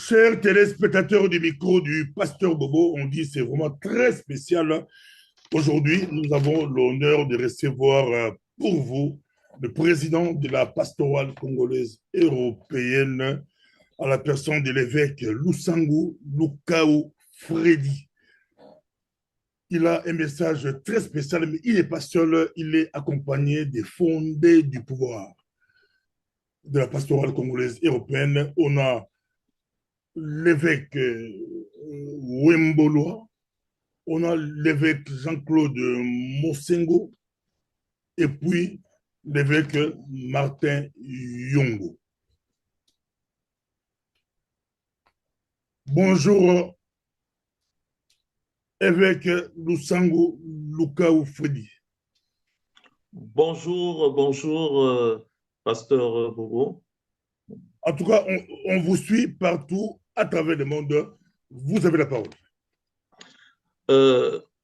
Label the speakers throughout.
Speaker 1: Chers téléspectateurs du micro du Pasteur Bobo, on dit c'est vraiment très spécial. Aujourd'hui, nous avons l'honneur de recevoir pour vous le président de la pastorale congolaise européenne à la personne de l'évêque Lusangu Lukao Freddy. Il a un message très spécial, mais il n'est pas seul, il est accompagné des fondés du pouvoir de la pastorale congolaise européenne. On a l'évêque Wemboloa, on a l'évêque Jean-Claude Mosengo et puis l'évêque Martin Yongo. Bonjour, évêque Lusango Lukao Freddy.
Speaker 2: Bonjour, pasteur Bobo.
Speaker 1: En tout cas, on vous suit partout à travers le monde. Vous avez la parole.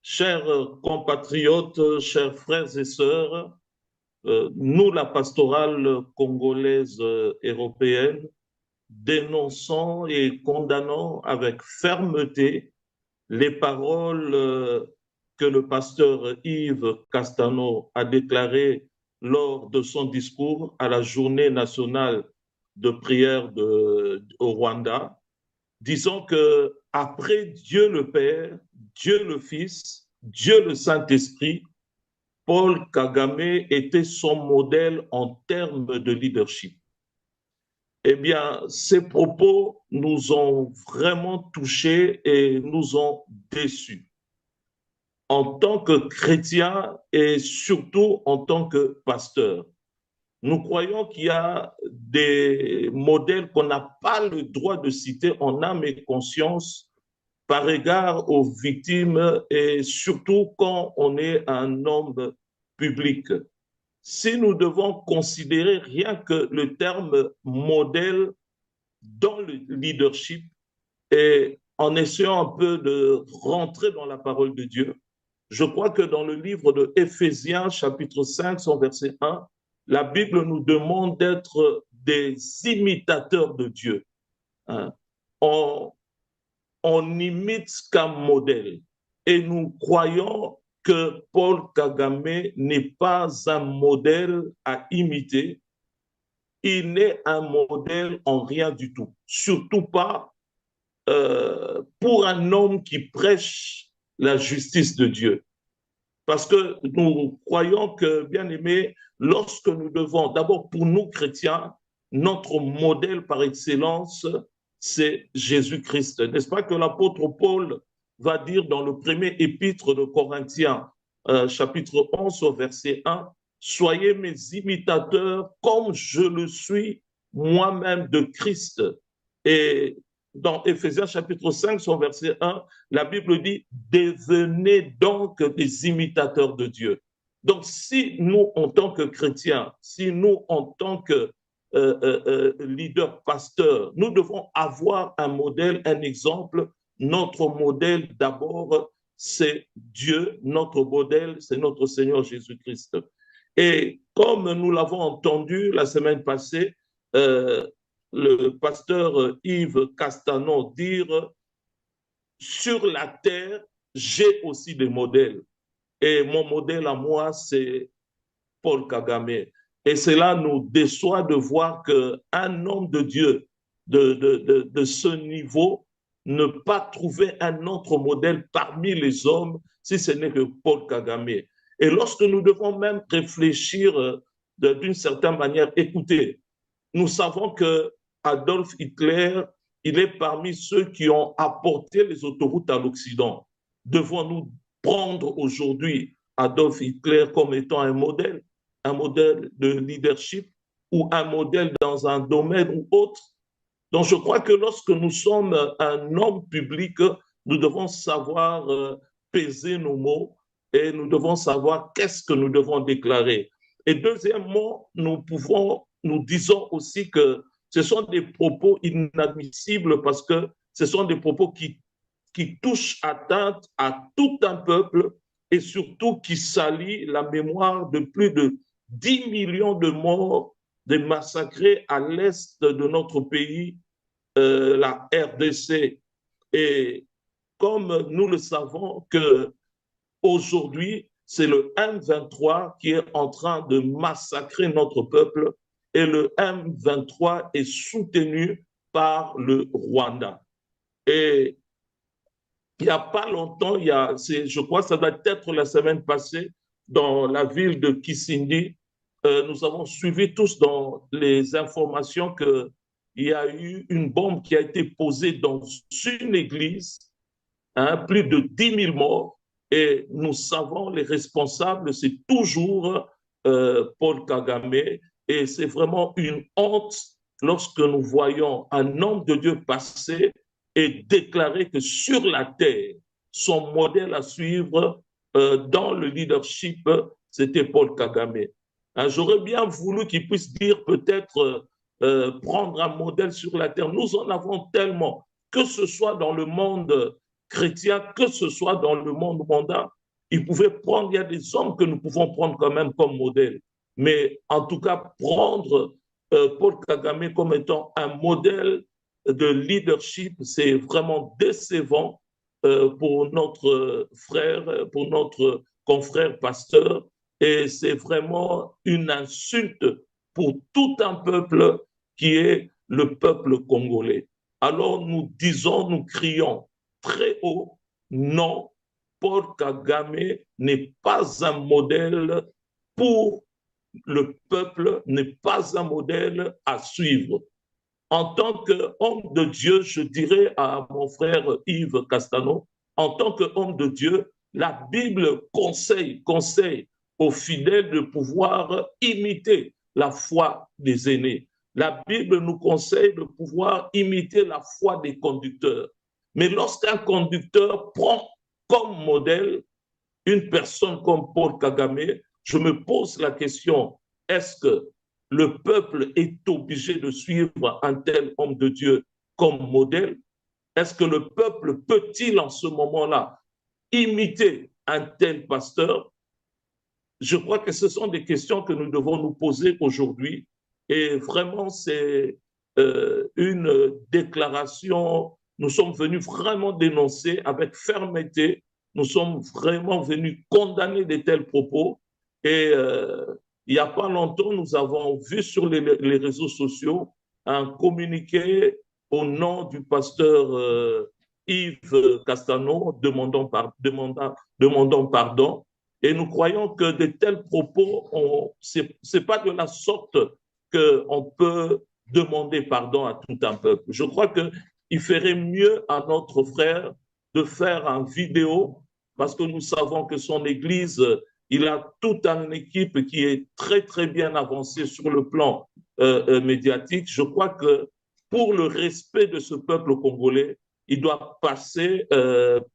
Speaker 2: Chers compatriotes, chers frères et sœurs, nous, la pastorale congolaise européenne, dénonçons et condamnons avec fermeté les paroles que le pasteur Yves Castano a déclarées lors de son discours à la journée nationale de prière au Rwanda, disons que après Dieu le Père, Dieu le Fils, Dieu le Saint-Esprit, Paul Kagame était son modèle en termes de leadership. Eh bien, ces propos nous ont vraiment touchés et nous ont déçus. En tant que chrétiens et surtout en tant que pasteurs, nous croyons qu'il y a des modèles qu'on n'a pas le droit de citer en âme et conscience par égard aux victimes et surtout quand on est un homme public. Si nous devons considérer rien que le terme modèle dans le leadership et en essayant un peu de rentrer dans la parole de Dieu, je crois que dans le livre de Éphésiens, chapitre 5, son verset 1, la Bible nous demande d'être des imitateurs de Dieu. Hein. On imite qu'un modèle. Et nous croyons que Paul Kagame n'est pas un modèle à imiter. Il n'est un modèle en rien du tout. Surtout pas pour un homme qui prêche la justice de Dieu. Parce que nous croyons que, bien aimé, lorsque nous devons, d'abord pour nous chrétiens, notre modèle par excellence, c'est Jésus-Christ. N'est-ce pas que l'apôtre Paul va dire dans le premier épître de Corinthiens, chapitre 11, au verset 1, « Soyez mes imitateurs comme je le suis moi-même de Christ. » Et dans Éphésiens chapitre 5, son verset 1, la Bible dit « Devenez donc des imitateurs de Dieu ». Donc, si nous, en tant que chrétiens, si nous, en tant que leaders, pasteurs, nous devons avoir un modèle, un exemple. Notre modèle, d'abord, c'est Dieu. Notre modèle, c'est notre Seigneur Jésus-Christ. Et comme nous l'avons entendu la semaine passée, le pasteur Yves Castano dire sur la terre, j'ai aussi des modèles. Et mon modèle à moi, c'est Paul Kagame. Et cela nous déçoit de voir qu'un homme de Dieu de ce niveau ne pas trouver un autre modèle parmi les hommes si ce n'est que Paul Kagame. Et lorsque nous devons même réfléchir d'une certaine manière, écoutez, nous savons que Adolf Hitler, il est parmi ceux qui ont apporté les autoroutes à l'Occident. Devons-nous prendre aujourd'hui Adolf Hitler comme étant un modèle de leadership ou un modèle dans un domaine ou autre? Donc, je crois que lorsque nous sommes un homme public, nous devons savoir peser nos mots et nous devons savoir qu'est-ce que nous devons déclarer. Et deuxièmement, nous disons aussi que ce sont des propos inadmissibles parce que ce sont des propos qui touchent atteinte à tout un peuple et surtout qui salient la mémoire de plus de 10 millions de morts, de massacrés à l'est de notre pays la RDC. Et comme nous le savons que aujourd'hui, c'est le M23 qui est en train de massacrer notre peuple et le M23 est soutenu par le Rwanda. Et il n'y a pas longtemps, je crois que ça doit être la semaine passée, dans la ville de Kisindi, nous avons suivi tous dans les informations qu'il y a eu une bombe qui a été posée dans une église, hein, plus de 10 000 morts, et nous savons les responsables, c'est toujours Paul Kagame, et c'est vraiment une honte lorsque nous voyons un homme de Dieu passer et déclarer que sur la terre, son modèle à suivre dans le leadership, c'était Paul Kagame. Hein, j'aurais bien voulu qu'il puisse dire peut-être prendre un modèle sur la terre. Nous en avons tellement, que ce soit dans le monde chrétien, que ce soit dans le monde mondain. Il y a des hommes que nous pouvons prendre quand même comme modèle. Mais en tout cas, prendre Paul Kagame comme étant un modèle de leadership, c'est vraiment décevant pour notre frère, pour notre confrère pasteur, et c'est vraiment une insulte pour tout un peuple qui est le peuple congolais. Alors nous disons, nous crions très haut, non, Paul Kagame n'est pas un modèle pour le peuple, n'est pas un modèle à suivre. En tant qu'homme de Dieu, je dirais à mon frère Yves Castano, en tant qu'homme de Dieu, la Bible conseille aux fidèles de pouvoir imiter la foi des aînés. La Bible nous conseille de pouvoir imiter la foi des conducteurs. Mais lorsqu'un conducteur prend comme modèle une personne comme Paul Kagame, je me pose la question, est-ce que le peuple est obligé de suivre un tel homme de Dieu comme modèle? Est-ce que le peuple peut-il en ce moment-là imiter un tel pasteur? Je crois que ce sont des questions que nous devons nous poser aujourd'hui. Et vraiment, c'est une déclaration. Nous sommes venus vraiment dénoncer avec fermeté. Nous sommes vraiment venus condamner de tels propos. Et il n'y a pas longtemps, nous avons vu sur les réseaux sociaux un communiqué au nom du pasteur Yves Castano demandant pardon. Et nous croyons que de tels propos, ce n'est pas de la sorte qu'on peut demander pardon à tout un peuple. Je crois qu'il ferait mieux à notre frère de faire une vidéo, parce que nous savons que son Église, il a toute une équipe qui est très, très bien avancée sur le plan médiatique. Je crois que pour le respect de ce peuple congolais, il doit passer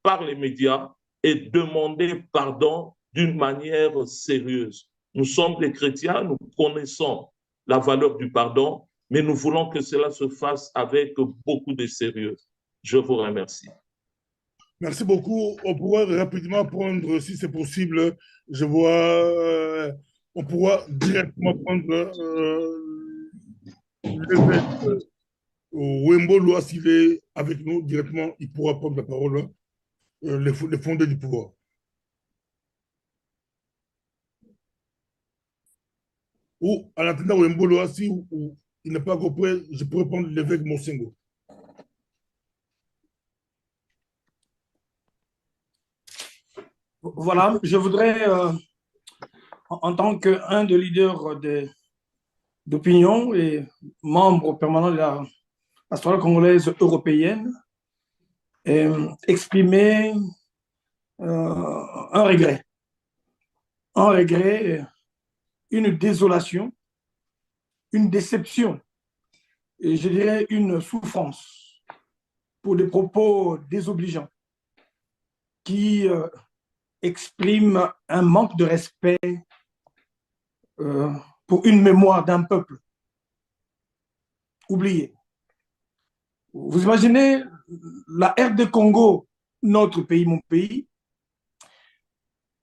Speaker 2: par les médias et demander pardon d'une manière sérieuse. Nous sommes des chrétiens, nous connaissons la valeur du pardon, mais nous voulons que cela se fasse avec beaucoup de sérieux. Je vous remercie.
Speaker 1: Merci beaucoup. On pourra rapidement prendre, si c'est possible, je vois, on pourra directement prendre l'évêque Wembolo, s'il est avec nous directement, il pourra prendre la parole, les fondés du pouvoir. Ou, en attendant Wembolo, si il n'est pas compris, je pourrais prendre l'évêque Monsengo.
Speaker 3: Voilà, je voudrais, en tant qu'un des leaders d'opinion et membre permanent de la pastorale congolaise européenne, exprimer un regret, une désolation, une déception, et je dirais une souffrance pour des propos désobligeants qui expriment un manque de respect pour une mémoire d'un peuple oublié. Vous imaginez la RD Congo, notre pays, mon pays,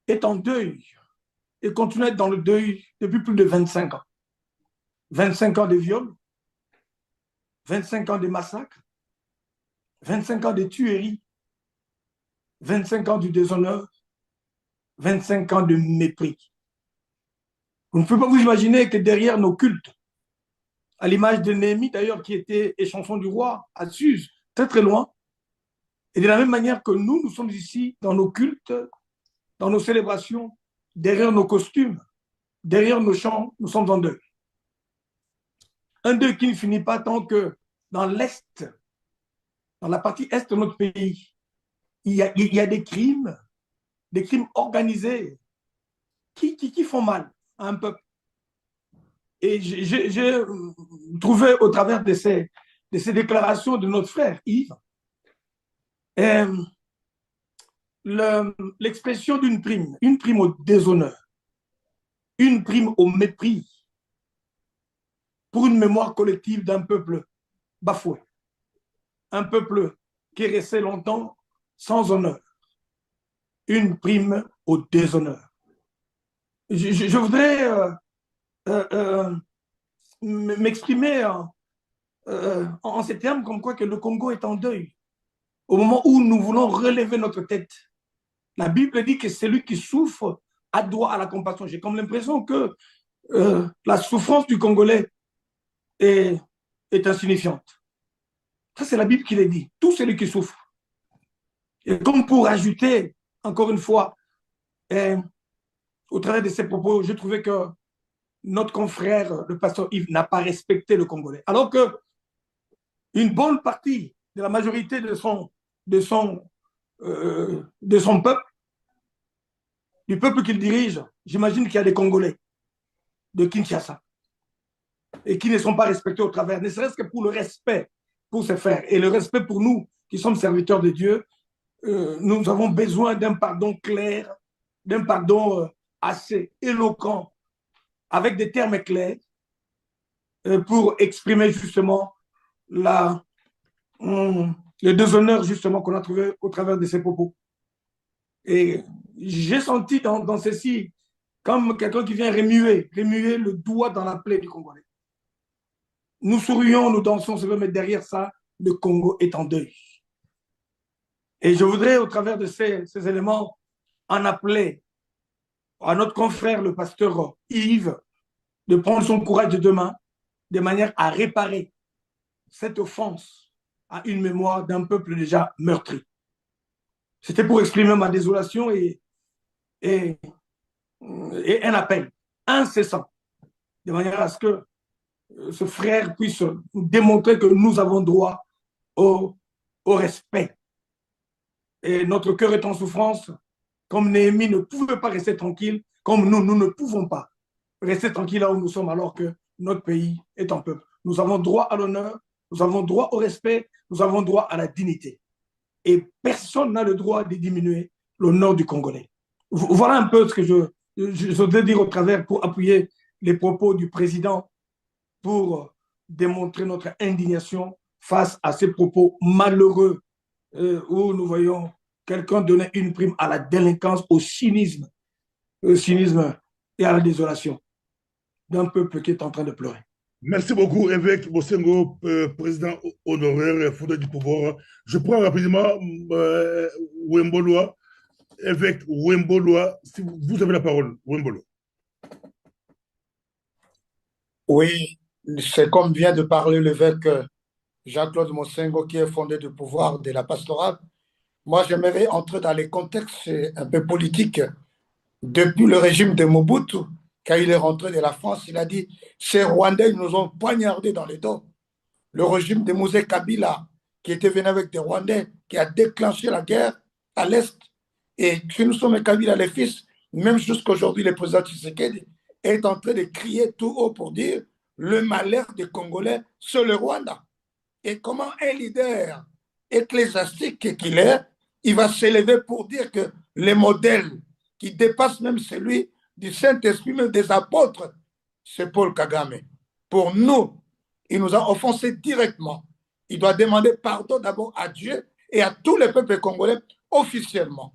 Speaker 3: est en deuil et continue à être dans le deuil depuis plus de 25 ans. 25 ans de viols, 25 ans de massacres, 25 ans de tuerie, 25 ans du déshonneur, 25 ans de mépris. Vous ne pouvez pas vous imaginer que derrière nos cultes, à l'image de Néhémie d'ailleurs, qui était échanson du roi à Suse, très très loin, et de la même manière que nous sommes ici dans nos cultes, dans nos célébrations, derrière nos costumes, derrière nos chants, nous sommes en deuil. Un deuil qui ne finit pas tant que dans l'Est, dans la partie Est de notre pays, il y a des crimes organisés qui font mal à un peuple. Et j'ai trouvé au travers de ces déclarations de notre frère Yves l'expression d'une prime, une prime au déshonneur, une prime au mépris pour une mémoire collective d'un peuple bafoué, un peuple qui est resté longtemps sans honneur, une prime au déshonneur. Je voudrais m'exprimer en ces termes comme quoi que le Congo est en deuil. Au moment où nous voulons relever notre tête, la Bible dit que celui qui souffre a droit à la compassion. J'ai comme l'impression que la souffrance du Congolais est insignifiante. Ça, c'est la Bible qui le dit. Tout celui qui souffre. Et comme pour ajouter, encore une fois, au travers de ces propos, je trouvais que notre confrère, le pasteur Yves, n'a pas respecté le Congolais. Alors que une bonne partie de la majorité de son peuple, du peuple qu'il dirige, j'imagine qu'il y a des Congolais de Kinshasa et qui ne sont pas respectés au travers, ne serait-ce que pour le respect pour ses frères et le respect pour nous qui sommes serviteurs de Dieu. Nous avons besoin d'un pardon clair, d'un pardon assez éloquent, avec des termes clairs, pour exprimer justement le déshonneur justement qu'on a trouvé au travers de ces propos. Et j'ai senti dans ceci comme quelqu'un qui vient remuer le doigt dans la plaie du Congolais. Nous sourions, nous dansons, mais derrière ça, le Congo est en deuil. Et je voudrais, au travers de ces éléments, en appeler à notre confrère, le pasteur Yves, de prendre son courage de deux mains, de manière à réparer cette offense à une mémoire d'un peuple déjà meurtri. C'était pour exprimer ma désolation et un appel incessant, de manière à ce que ce frère puisse nous démontrer que nous avons droit au respect. Et notre cœur est en souffrance, comme Néhémie ne pouvait pas rester tranquille, comme nous ne pouvons pas rester tranquille là où nous sommes alors que notre pays est en peuple. Nous avons droit à l'honneur, nous avons droit au respect, nous avons droit à la dignité. Et personne n'a le droit de diminuer l'honneur du Congolais. Voilà un peu ce que je voudrais dire au travers pour appuyer les propos du président, pour démontrer notre indignation face à ces propos malheureux où nous voyons quelqu'un donner une prime à la délinquance, au cynisme et à la désolation d'un peuple qui est en train de pleurer.
Speaker 1: Merci beaucoup, évêque Bosengo, président honoraire, fondé du pouvoir. Je prends rapidement Wemboloa, évêque Wemboloa, si vous avez la parole, Wemboloa.
Speaker 4: Oui, c'est comme vient de parler l'évêque Jean-Claude Mosengo, qui est fondé du pouvoir de la pastorale. Moi, j'aimerais entrer dans les contextes un peu politiques. Depuis le régime de Mobutu, quand il est rentré de la France, il a dit « Ces Rwandais nous ont poignardés dans les dos ». Le régime de Mosé Kabila, qui était venu avec des Rwandais, qui a déclenché la guerre à l'Est. Et que nous sommes Kabila, les fils, même jusqu'à aujourd'hui, le président Tshisekedi est en train de crier tout haut pour dire le malheur des Congolais sur le Rwanda. Et comment un leader ecclésiastique qu'il est, il va s'élever pour dire que les modèles qui dépassent même celui du Saint-Esprit, même des apôtres, c'est Paul Kagame. Pour nous, il nous a offensés directement. Il doit demander pardon d'abord à Dieu et à tous les peuples congolais officiellement.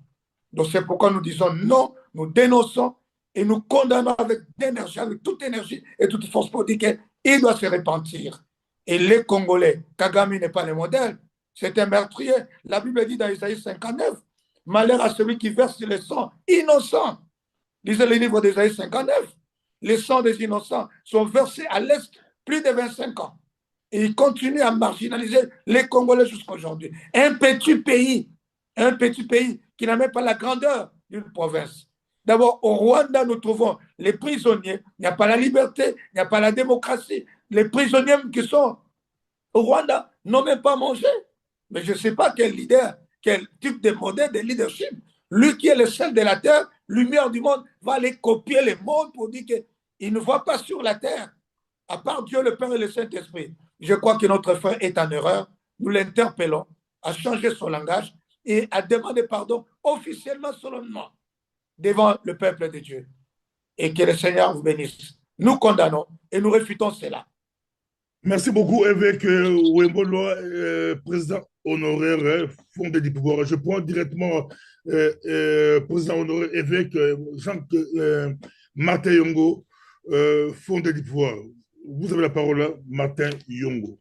Speaker 4: Donc c'est pourquoi nous disons non, nous dénonçons et nous condamnons avec d'énergie, avec toute énergie et toute force pour dire qu'il doit se repentir. Et les Congolais, Kagame n'est pas le modèle, C'est un meurtrier. La Bible dit dans Isaïe 59, malheur à celui qui verse le sang innocent. Lisez le livre d'Isaïe 59. Les sangs des innocents sont versés à l'Est plus de 25 ans. Et ils continuent à marginaliser les Congolais jusqu'à aujourd'hui. Un petit pays qui n'a même pas la grandeur d'une province. D'abord, au Rwanda, nous trouvons les prisonniers. Il n'y a pas la liberté, il n'y a pas la démocratie. Les prisonniers qui sont au Rwanda n'ont même pas mangé. Mais je ne sais pas quel leader, quel type de modèle de leadership. Lui qui est le sel de la terre, lumière du monde, va aller copier le monde pour dire qu'il ne voit pas sur la terre, à part Dieu le Père et le Saint-Esprit. Je crois que notre frère est en erreur. Nous l'interpellons à changer son langage et à demander pardon officiellement, solennement, devant le peuple de Dieu. Et que le Seigneur vous bénisse. Nous condamnons et nous réfutons cela.
Speaker 1: Merci beaucoup, évêque Wembolo, président honoraire fondé du pouvoir. Je prends directement président honoraire évêque Jean Martin Yongo, fondé du pouvoir. Vous avez la parole, Martin Yongo.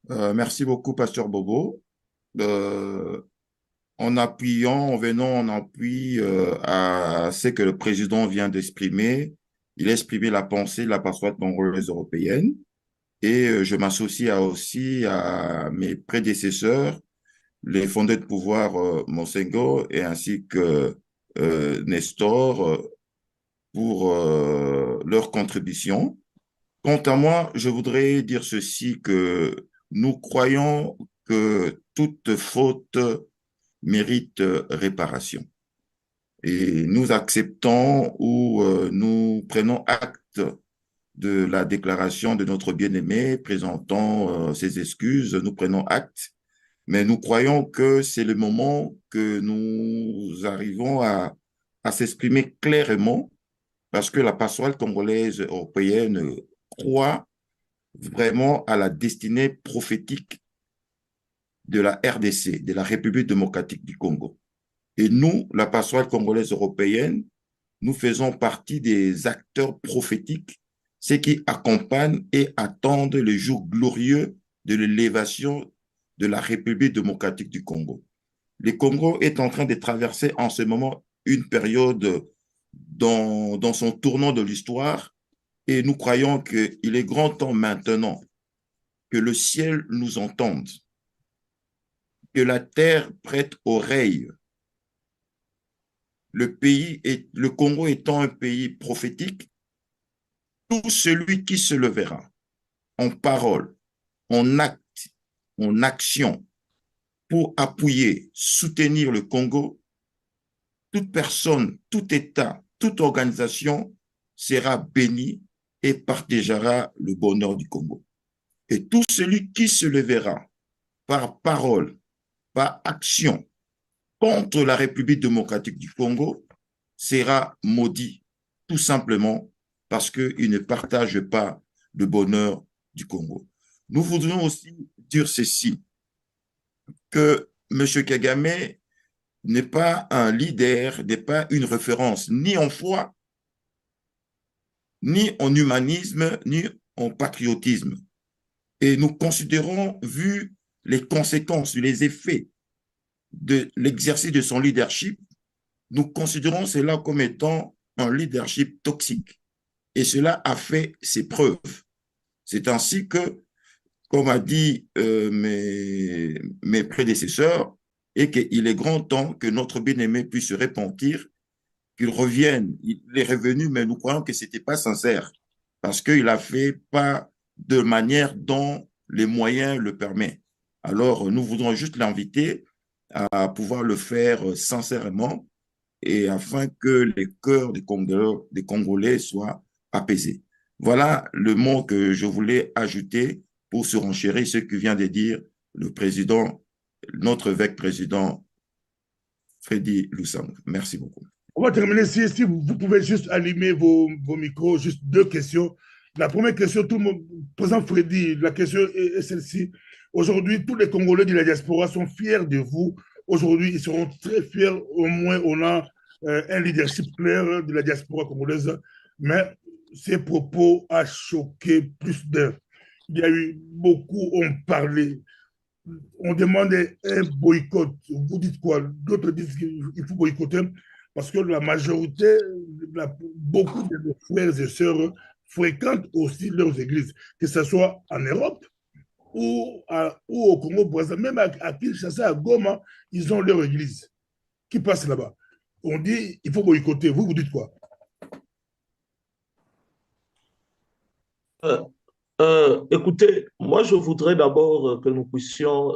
Speaker 5: Merci beaucoup, Pasteur Bobo. En venant en appui à ce que le président vient d'exprimer, il a exprimé la pensée de la pastoral congolaise européenne et je m'associe aussi à mes prédécesseurs, les fondés de pouvoir Monsengo et ainsi que Nestor pour leur contribution. Quant à moi, je voudrais dire ceci, que nous croyons que toute faute mérite réparation. Et nous acceptons ou nous prenons acte de la déclaration de notre bien-aimé, présentant ses excuses, nous prenons acte, mais nous croyons que c'est le moment que nous arrivons à s'exprimer clairement, parce que la pastorale congolaise européenne croit vraiment à la destinée prophétique de la RDC, de la République démocratique du Congo. Et nous, la pastorale congolaise européenne, nous faisons partie des acteurs prophétiques, ceux qui accompagnent et attendent le jour glorieux de l'élévation de la République démocratique du Congo. Le Congo est en train de traverser en ce moment une période dans son tournant de l'histoire et nous croyons qu'il est grand temps maintenant que le ciel nous entende, que la terre prête oreille. Le Congo étant un pays prophétique, tout celui qui se levera en parole, en acte, en action, pour appuyer, soutenir le Congo, toute personne, tout État, toute organisation sera béni et partagera le bonheur du Congo. Et tout celui qui se lèvera par parole, par action, contre la République démocratique du Congo sera maudit, tout simplement parce qu'il ne partage pas le bonheur du Congo. Nous voudrions aussi dire ceci, que M. Kagame n'est pas un leader, n'est pas une référence, ni en foi, ni en humanisme, ni en patriotisme. Et nous considérons, vu les conséquences, les effets de l'exercice de son leadership, nous considérons cela comme étant un leadership toxique. Et cela a fait ses preuves. C'est ainsi que, comme a dit mes prédécesseurs, et qu'il est grand temps que notre bien-aimé puisse se repentir, qu'il revienne. Il est revenu, mais nous croyons que ce n'était pas sincère, parce qu'il a fait pas de manière dont les moyens le permettent. Alors, nous voudrons juste l'inviter à pouvoir le faire sincèrement et afin que les cœurs des Congolais soient apaisés. Voilà le mot que je voulais ajouter pour surenchérir ce que vient de dire le président, notre évêque président Freddy Lusang. Merci beaucoup.
Speaker 1: On va terminer si vous pouvez juste allumer vos micros, juste deux questions. La première question, tout le monde, président Freddy, la question est celle-ci. Aujourd'hui, tous les Congolais de la diaspora sont fiers de vous. Aujourd'hui, ils seront très fiers. Au moins, on a un leadership clair de la diaspora congolaise. Mais ces propos ont choqué plus d'un. Il y a eu beaucoup ont parlé. on demande un boycott. Vous dites quoi? D'autres disent qu'il faut boycotter parce que la majorité, beaucoup de nos frères et sœurs fréquentent aussi leurs églises, que ce soit en Europe ou au Congo, même à Kinshasa, à Goma, ils ont leur église qui passe là-bas. On dit il faut boycotter. Vous, vous dites quoi?
Speaker 2: Écoutez, moi je voudrais d'abord que nous puissions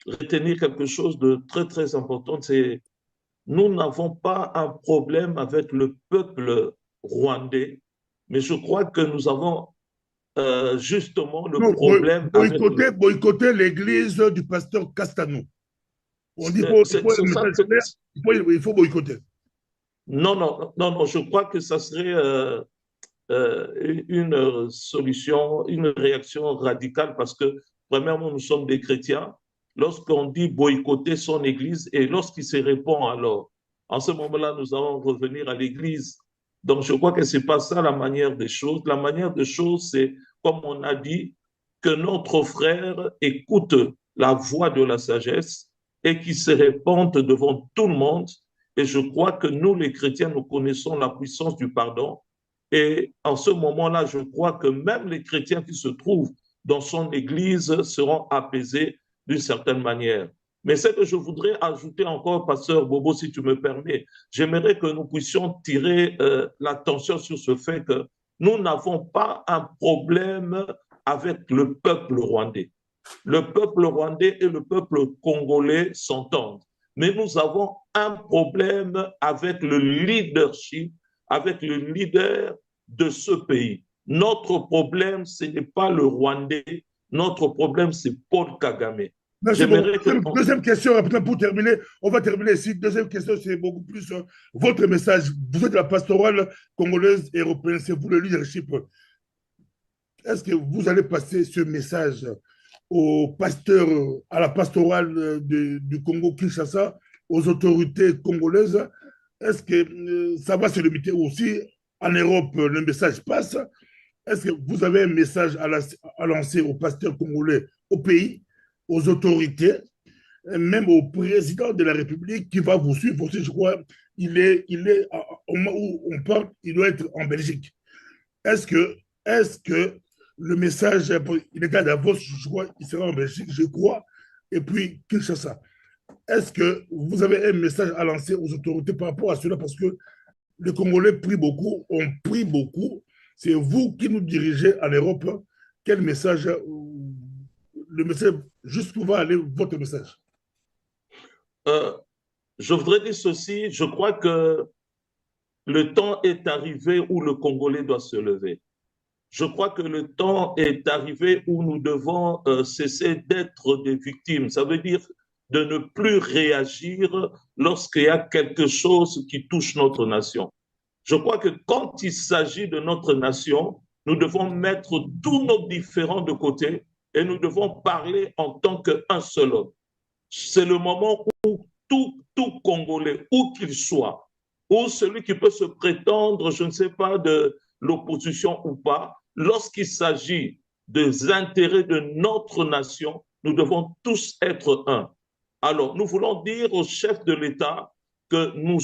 Speaker 2: retenir quelque chose de très très important, c'est nous n'avons pas un problème avec le peuple rwandais, mais je crois que nous avons justement le
Speaker 1: Non,
Speaker 2: problème avec
Speaker 1: boycotter l'église du pasteur Castano. On dit qu'il faut un message clair, il faut boycotter.
Speaker 2: Non, non, non, non, je crois que ça serait une solution, une réaction radicale parce que, premièrement, nous sommes des chrétiens. Lorsqu'on dit boycotter son église et lorsqu'il se répond alors, en ce moment-là, nous allons revenir à l'église. Donc, je crois que ce n'est pas ça la manière des choses. La manière des choses, c'est, comme on a dit, que notre frère écoute la voix de la sagesse et qu'il se répande devant tout le monde. Et je crois que nous, les chrétiens, nous connaissons la puissance du pardon. Et en ce moment-là, je crois que même les chrétiens qui se trouvent dans son église seront apaisés d'une certaine manière. Mais ce que je voudrais ajouter encore, pasteur Bobo, si tu me permets, j'aimerais que nous puissions tirer l'attention sur ce fait que nous n'avons pas un problème avec le peuple rwandais. Le peuple rwandais et le peuple congolais s'entendent. Mais nous avons un problème avec le leadership, avec le leader de ce pays. Notre problème, ce n'est pas le Rwandais, notre problème, c'est Paul Kagame.
Speaker 1: Merci beaucoup. Deuxième question, pour terminer, on va terminer ici. Deuxième question, c'est beaucoup plus votre message. Vous êtes la pastorale congolaise et européenne, c'est vous le leadership. Est-ce que vous allez passer ce message aux pasteurs, à la pastorale du Congo-Kinshasa, aux autorités congolaises? Est-ce que ça va se limiter aussi en Europe, le message passe? Est-ce que vous avez un message à lancer aux pasteurs congolais, au pays, aux autorités, même au président de la République qui va vous suivre aussi, je crois, au moment où on parle, il doit être en Belgique. Est-ce que le message, il est à Davos, je crois, il sera en Belgique, je crois, et puis Kinshasa. Est-ce que vous avez un message à lancer aux autorités par rapport à cela? Parce que les Congolais prient beaucoup, on prie beaucoup. C'est vous qui nous dirigez en Europe. Quel message, le message, jusqu'où va aller votre message?
Speaker 2: Je voudrais dire ceci, je crois que le temps est arrivé où le Congolais doit se lever. Je crois que le temps est arrivé où nous devons cesser d'être des victimes. Ça veut dire de ne plus réagir lorsqu'il y a quelque chose qui touche notre nation. Je crois que quand il s'agit de notre nation, nous devons mettre tous nos différends de côté et nous devons parler en tant qu'un seul homme. C'est le moment où tout Congolais, où qu'il soit, ou celui qui peut se prétendre, je ne sais pas, de l'opposition ou pas, lorsqu'il s'agit des intérêts de notre nation, nous devons tous être un. Alors, nous voulons dire au chef de l'État que nous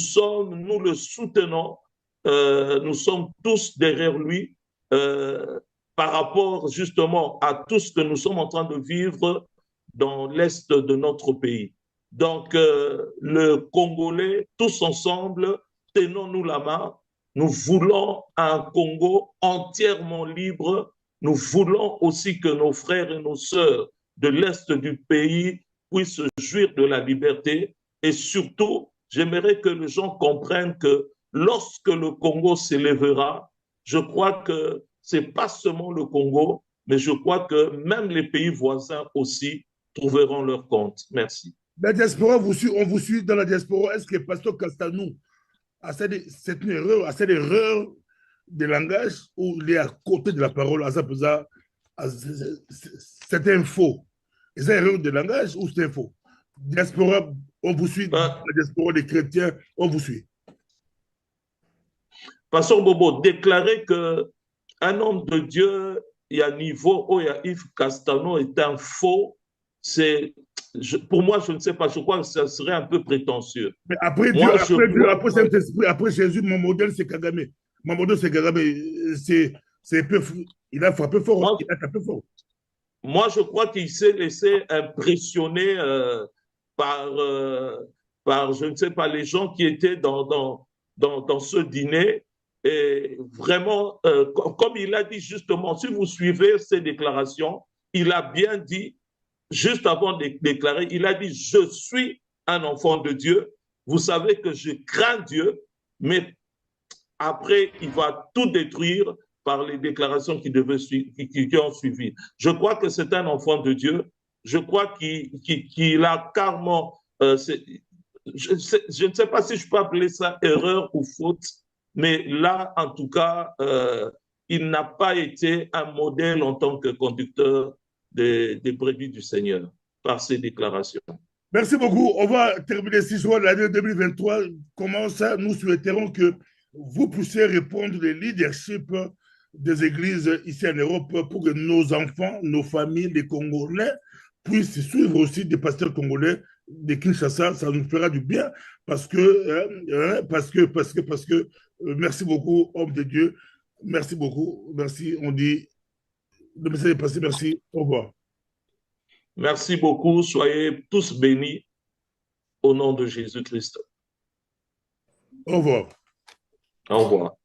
Speaker 2: le soutenons, nous sommes tous derrière lui par rapport justement à tout ce que nous sommes en train de vivre dans l'est de notre pays. Donc, le Congolais, tous ensemble, tenons-nous la main. Nous voulons un Congo entièrement libre. Nous voulons aussi que nos frères et nos sœurs de l'est du pays puissent se jouir de la liberté. Et surtout, j'aimerais que les gens comprennent que lorsque le Congo s'élèvera, je crois que ce n'est pas seulement le Congo, mais je crois que même les pays voisins aussi trouveront leur compte. Merci.
Speaker 1: La diaspora, on vous suit dans la diaspora. Est-ce que Pasteur Castanou a cette erreur, de langage où il est à côté de la parole, c'est un faux? C'est une erreur de langage ou c'est un faux? Diaspora, on vous suit, la diaspora des chrétiens, on vous suit.
Speaker 2: Pasteur Bobo, déclarer qu'un homme de Dieu, il y a niveau où il y a Yves Castano est un faux, pour moi, je ne sais pas, je crois que ça serait un peu prétentieux.
Speaker 1: Mais après
Speaker 2: Moi,
Speaker 1: Dieu, après Saint-Esprit, après Jésus, mon modèle, c'est Kagame. Mon modèle, c'est Kagame. Il a frappé fort.
Speaker 2: Moi,
Speaker 1: il a tapé fort.
Speaker 2: Moi, je crois qu'il s'est laissé impressionner par, je ne sais pas, les gens qui étaient dans ce dîner. Et vraiment, comme il a dit justement, si vous suivez ses déclarations, il a bien dit, juste avant de déclarer, il a dit, je suis un enfant de Dieu. Vous savez que je crains Dieu, mais après, il va tout détruire par les déclarations qui ont suivi. Je crois que c'est un enfant de Dieu. Je crois qu'il a carrément... je ne sais pas si je peux appeler ça erreur ou faute, mais là, en tout cas, il n'a pas été un modèle en tant que conducteur des brebis du Seigneur par ses déclarations.
Speaker 1: Merci beaucoup. On va terminer ce soir. L'année 2023 commence. Nous souhaiterons que vous puissiez répondre le leadership des églises ici en Europe pour que nos enfants, nos familles, les Congolais puissent suivre aussi des pasteurs congolais de Kinshasa. Ça nous fera du bien parce que merci beaucoup, homme de Dieu. Merci beaucoup. Merci. On dit le message est passé. Merci. Au revoir.
Speaker 2: Merci beaucoup. Soyez tous bénis au nom de Jésus-Christ.
Speaker 1: Au revoir.
Speaker 2: Au revoir.